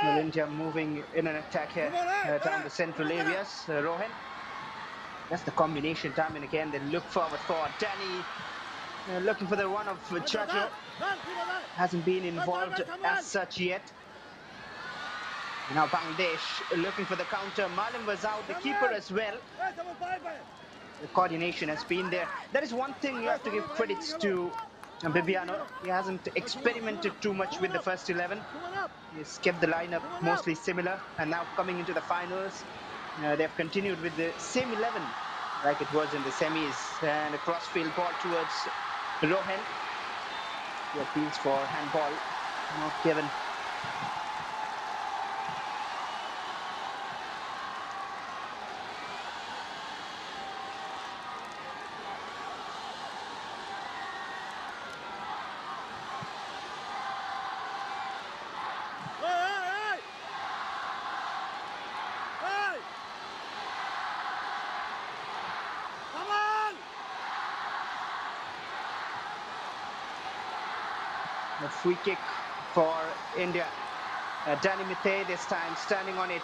Well, India moving in an attack here down the central areas. Rohan, that's the combination time and again. They look forward for Danny, looking for the run of Chacho. Hasn't been involved as such yet. Now Bangladesh looking for the counter. Malim was out, the keeper as well. The coordination has been there. That is one thing you have to give credits to Bibiano. He hasn't experimented too much with the first 11. He's kept the lineup mostly similar, and now coming into the finals, they've continued with the same 11 like it was in the semis. And a crossfield ball towards Rohan. He appeals for handball, not given. A free kick for India. Danny Mithe this time standing on it.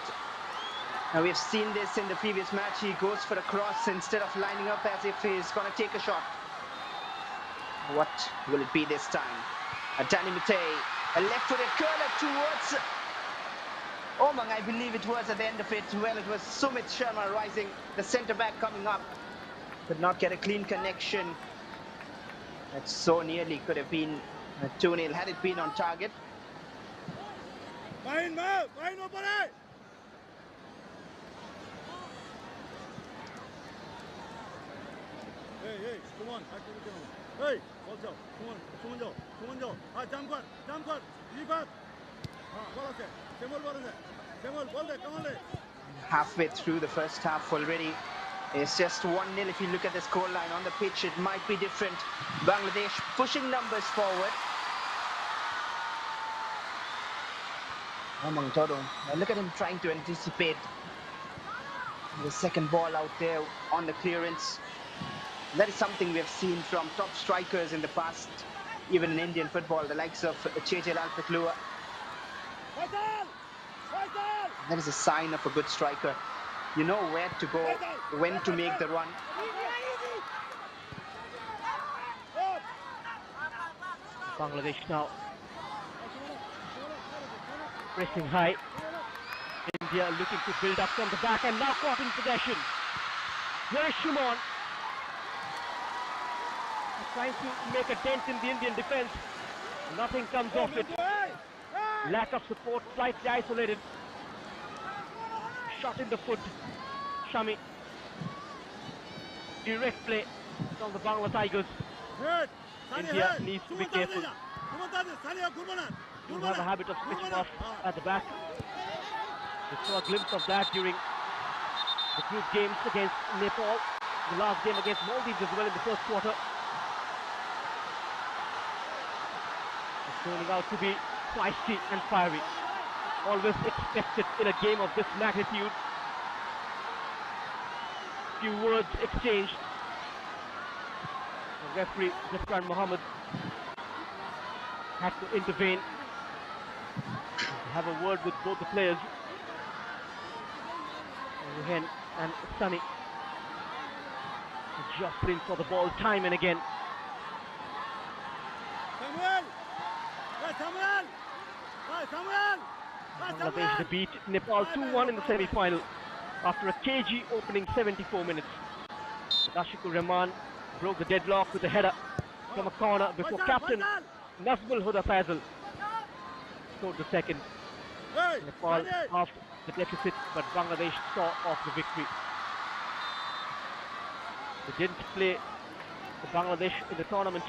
Now we've seen this in the previous match. He goes for a cross instead of lining up as if he's going to take a shot. What will it be this time? Danny Mithe, a left-footed curler towards Omang, I believe it was at the end of it. Well, it was Sumit Sharma rising, the centre-back coming up. Could not get a clean connection. That so nearly could have been 2-0 had it been on target. Hey, come on, hey, come on, halfway through the first half already. It's just 1-0. If you look at the scoreline on the pitch, it might be different. Bangladesh pushing numbers forward. Omang Todo, look at him trying to anticipate the second ball out there on the clearance. That is something we have seen from top strikers in the past, even in Indian football, the likes of Chetel Alpeklua. That is a sign of a good striker. You know where to go, when to make the run. Bangladesh now pressing high. India looking to build up from the back and now caught in possession. Here's Shumon trying to make a dent in the Indian defense. Nothing comes off it. Lack of support, slightly isolated. Shot in the foot. Shami. Direct play from the Bangla Tigers. India needs to be careful. You have a habit of switching off at the back. We saw a glimpse of that during the group games against Nepal, the last game against Maldives as well in the first quarter. It's turning out to be feisty and fiery. Always expected in a game of this magnitude. Few words exchanged. The referee, Jaspan Mohammed, had to intervene to have a word with both the players. Ruhen and Sunny jostling for the ball time and again. Bangladesh defeat Nepal 2-1 in the semi-final after a cagey opening 74 minutes. Dashikur Rahman broke the deadlock with a header from a corner before captain Nazmul Huda Fazal scored the second. Nepal halved the deficit, but Bangladesh saw off the victory. They didn't play the Bangladesh in the tournament,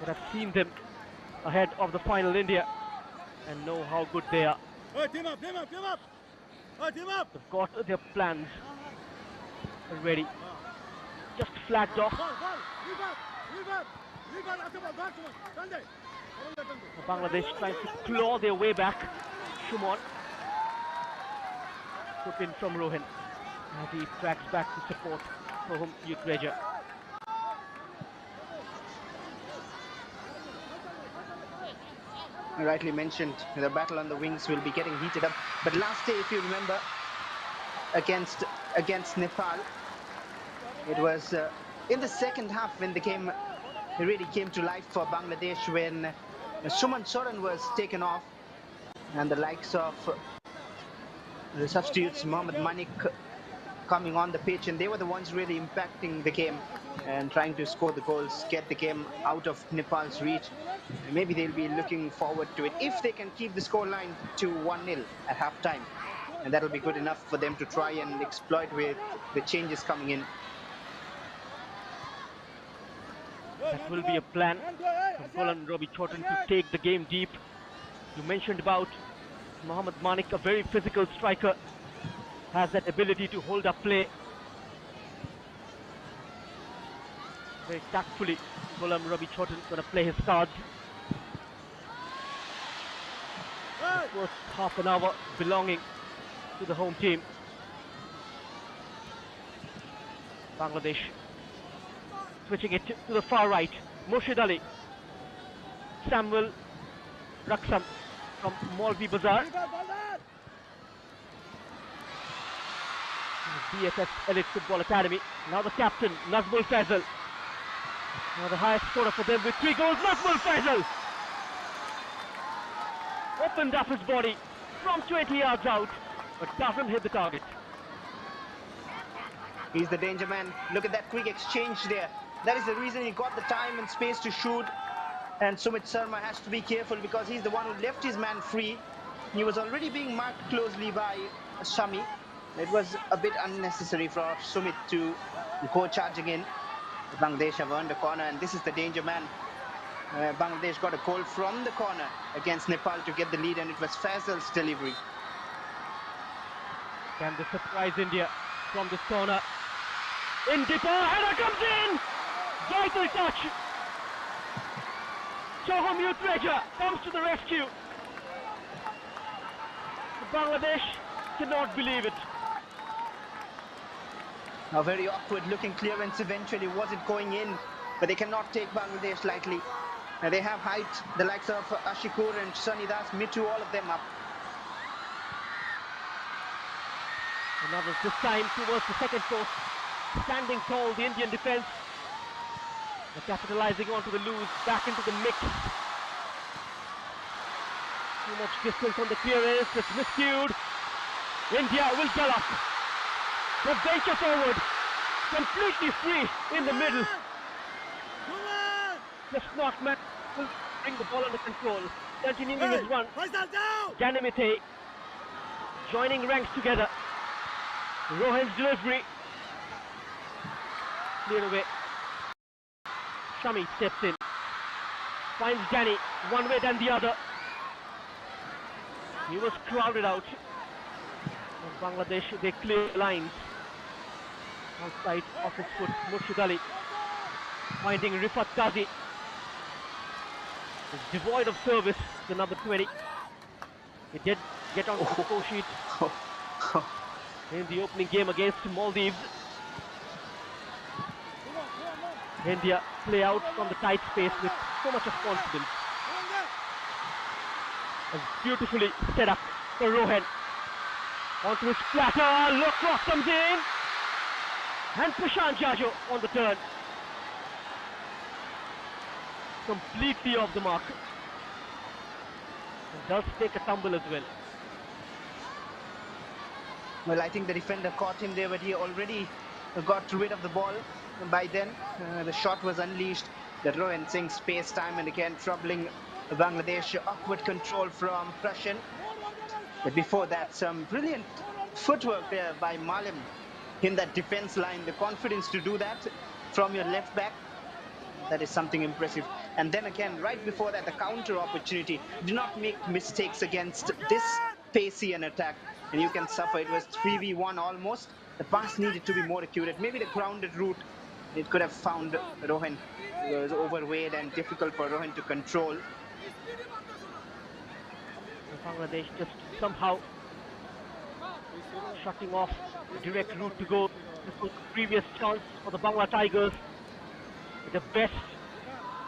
but I've seen them ahead of the final India and know how good they are. Team up! They've got their plans ready. Just flagged off. Bangladesh trying to claw their way back. Shumon put in from Rohan as he tracks back to support for whom Utreja. rightly mentioned, the battle on the wings will be getting heated up. But last day, if you remember, against Nepal, it was in the second half when the game really came to life for Bangladesh, when Suman Soren was taken off and the likes of the substitutes Mohammad Manik coming on the pitch, and they were the ones really impacting the game and trying to score the goals, get the game out of Nepal's reach. And maybe they'll be looking forward to it if they can keep the scoreline to 1-0 at halftime, and that'll be good enough for them to try and exploit with the changes coming in. That will be a plan from Golan Robbie Chorton to take the game deep. You mentioned about Mohammad Manik, a very physical striker, has that ability to hold up play. Very tactfully, Golan Robbie Chorton going to play his cards. The first half an hour belonging to the home team. Bangladesh switching it to the far right. Murshid Ali, Samuel Raksam from Maulvi Bazaar. BFF Elite Football Academy. Now the captain, Nazmul Faisal. Now the highest scorer for them with 3 goals, Nazmul Faisal. Opened up his body from 20 yards out, but doesn't hit the target. He's the danger man. Look at that quick exchange there. That is the reason he got the time and space to shoot. And Sumit Sharma has to be careful because he's the one who left his man free. He was already being marked closely by Shami. It was a bit unnecessary for Sumit to go charging in. Bangladesh have earned a corner, and this is the danger man. Bangladesh got a goal from the corner against Nepal to get the lead, and it was Faisal's delivery. Can they surprise India from this corner? Indika, header comes in! Vital touch! Soham Yutreja comes to the rescue. Bangladesh cannot believe it. A very awkward looking clearance eventually wasn't going in, but they cannot take Bangladesh lightly. They have height, the likes of Ashikur and Sanidas, Mitu, all of them up. Another this time towards the second post. Standing tall, the Indian defence. They're capitalising onto the loose, back into the mix. Too much distance on the clearance, it's miscued. India will gallop. They venture forward, completely free in the middle. Just not met, will bring the ball under control. Continuing his run. Ganimete joining ranks together. Rohan's delivery. Clear away. Shami steps in. Finds Danny, one way then the other. He was crowded out. And Bangladesh, they clear lines. Outside of his foot, Murshid Ali. Finding Rifat Qazi. Is devoid of service, the number 20. He did get onto the score sheet in the opening game against Maldives. India play out from the tight space with so much of confidence. And beautifully set up for Rohan. Onto his platter, look cross comes in. And Prashant Jajo on the turn. Completely off the mark. And does take a tumble as well. Well, I think the defender caught him there, but he already got rid of the ball by then. The shot was unleashed. The Rohan Singh space time and again troubling Bangladesh. Awkward control from Prashan. But before that, some brilliant footwork there by Malim in that defense line. The confidence to do that from your left back, that is something impressive. And then again, right before that, the counter opportunity. Do not make mistakes against this pacey an attack, and you can suffer. It was 3v1 almost. The pass needed to be more accurate. Maybe the grounded route, it could have found Rohan. It was overweight and difficult for Rohan to control. Bangladesh just somehow shutting off the direct route to go. This was the previous chance for the Bangla Tigers. The best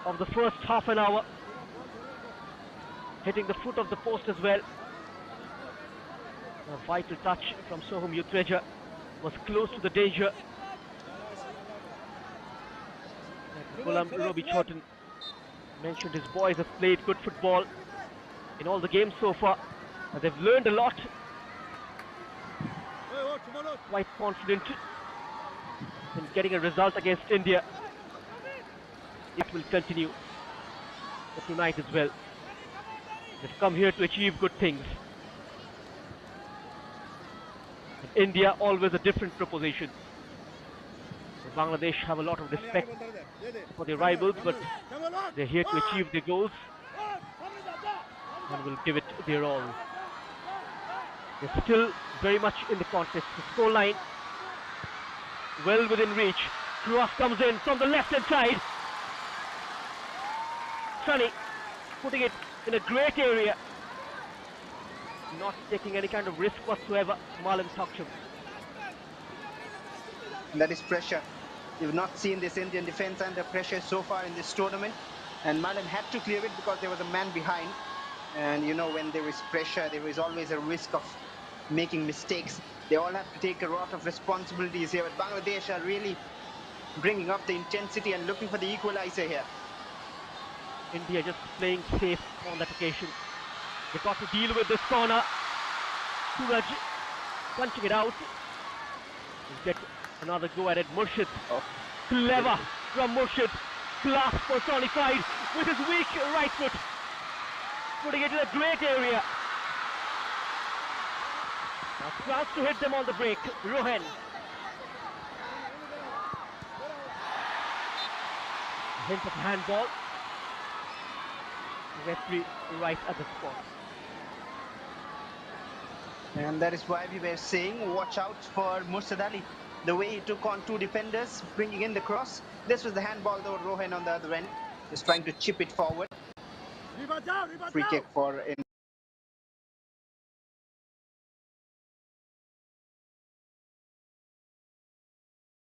of the first half an hour. hitting the foot of the post as well. A vital touch from Soham Yutreja, was close to the danger. Ghulam Robi Chotan mentioned his boys have played good football in all the games so far, and they've learned a lot. Quite confident in getting a result against India. It will continue for tonight as well. They've come here to achieve good things. In India, always a different proposition. Bangladesh have a lot of respect for their rivals, but they're here to achieve their goals and will give it their all. They're still very much in the contest. The scoreline well within reach. Cross comes in from the left-hand side. Sunny putting it in a great area. Not taking any kind of risk whatsoever. Malam Thaksham. That is pressure. You've not seen this Indian defence under pressure so far in this tournament. And Malam had to clear it because there was a man behind. And you know, when there is pressure, there is always a risk of making mistakes. They all have to take a lot of responsibilities here. But Bangladesh are really bringing up the intensity and looking for the equalizer here. India just playing safe on that occasion. They got to deal with this corner. Suraj punching it out. We'll get another go at it. Murshid. Clever from Murshid. Class personified with his weak right foot. Putting it in a great area. A chance to hit them on the break. Rohan. Hint of handball. Referee right at the spot. And that is why we were saying, watch out for Murshid Ali. The way he took on two defenders, bringing in the cross. This was the handball though, Rohan on the other end. Just trying to chip it forward. Free kick for India.